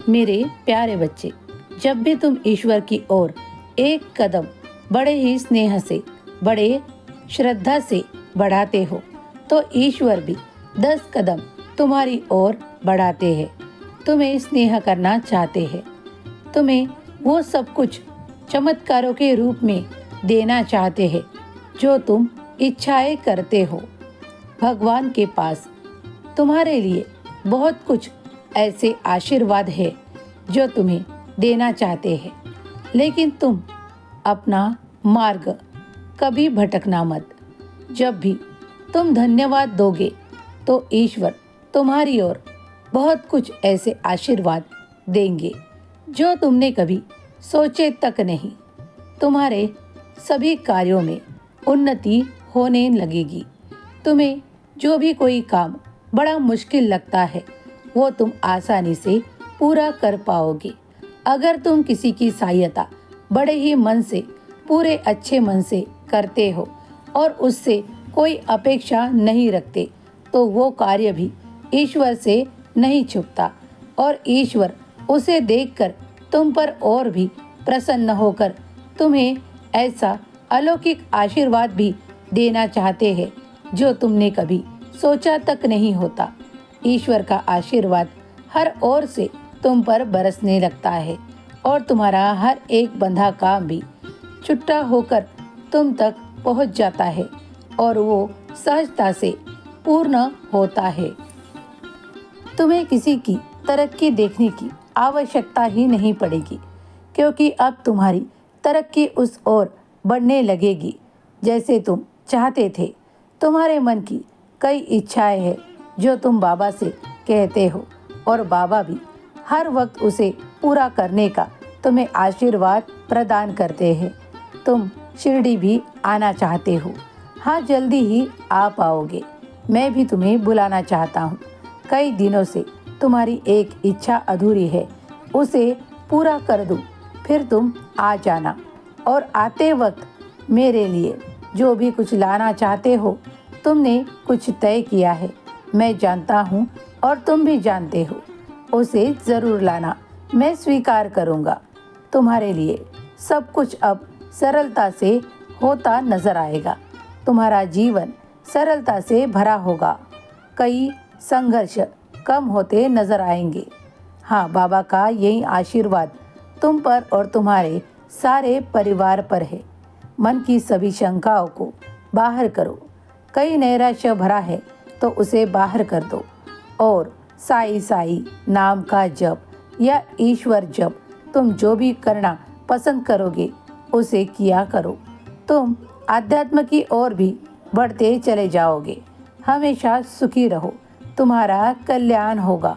मेरे प्यारे बच्चे, जब भी तुम ईश्वर की ओर एक कदम बड़े ही स्नेह से, बड़े श्रद्धा से बढ़ाते हो, तो ईश्वर भी 10 कदम तुम्हारी ओर बढ़ाते हैं। तुम्हें स्नेह करना चाहते हैं, तुम्हें वो सब कुछ चमत्कारों के रूप में देना चाहते हैं जो तुम इच्छाएं करते हो। भगवान के पास तुम्हारे लिए बहुत कुछ ऐसे आशीर्वाद है जो तुम्हें देना चाहते हैं, लेकिन तुम अपना मार्ग कभी भटकना मत। जब भी तुम धन्यवाद दोगे तो ईश्वर तुम्हारी ओर बहुत कुछ ऐसे आशीर्वाद देंगे जो तुमने कभी सोचे तक नहीं। तुम्हारे सभी कार्यों में उन्नति होने लगेगी। तुम्हें जो भी कोई काम बड़ा मुश्किल लगता है वो तुम आसानी से पूरा कर पाओगे। अगर तुम किसी की सहायता बड़े ही मन से, पूरे अच्छे मन से करते हो और उससे कोई अपेक्षा नहीं रखते, तो वो कार्य भी ईश्वर से नहीं छुपता और ईश्वर उसे देखकर तुम पर और भी प्रसन्न होकर तुम्हें ऐसा अलौकिक आशीर्वाद भी देना चाहते हैं जो तुमने कभी सोचा तक नहीं होता। ईश्वर का आशीर्वाद हर ओर से तुम पर बरसने लगता है और तुम्हारा हर एक बंधा काम भी छुट्टा होकर तुम तक पहुंच जाता है और वो सहजता से पूर्ण होता है। तुम्हें किसी की तरक्की देखने की आवश्यकता ही नहीं पड़ेगी, क्योंकि अब तुम्हारी तरक्की उस ओर बढ़ने लगेगी जैसे तुम चाहते थे। तुम्हारे मन की कई इच्छाएं हैं जो तुम बाबा से कहते हो और बाबा भी हर वक्त उसे पूरा करने का तुम्हें आशीर्वाद प्रदान करते हैं। तुम शिरडी भी आना चाहते हो। हाँ, जल्दी ही आ पाओगे। मैं भी तुम्हें बुलाना चाहता हूँ। कई दिनों से तुम्हारी एक इच्छा अधूरी है, उसे पूरा कर दूँ, फिर तुम आ जाना। और आते वक्त मेरे लिए जो भी कुछ लाना चाहते हो, तुमने कुछ तय किया है, मैं जानता हूँ और तुम भी जानते हो, उसे ज़रूर लाना। मैं स्वीकार करूँगा। तुम्हारे लिए सब कुछ अब सरलता से होता नजर आएगा। तुम्हारा जीवन सरलता से भरा होगा। कई संघर्ष कम होते नजर आएंगे। हाँ, बाबा का यही आशीर्वाद तुम पर और तुम्हारे सारे परिवार पर है। मन की सभी शंकाओं को बाहर करो। कई नैराश्य भरा है तो उसे बाहर कर दो और साई साई नाम का जप या ईश्वर जप, तुम जो भी करना पसंद करोगे उसे किया करो। तुम आध्यात्म की ओर भी बढ़ते चले जाओगे। हमेशा सुखी रहो। तुम्हारा कल्याण होगा।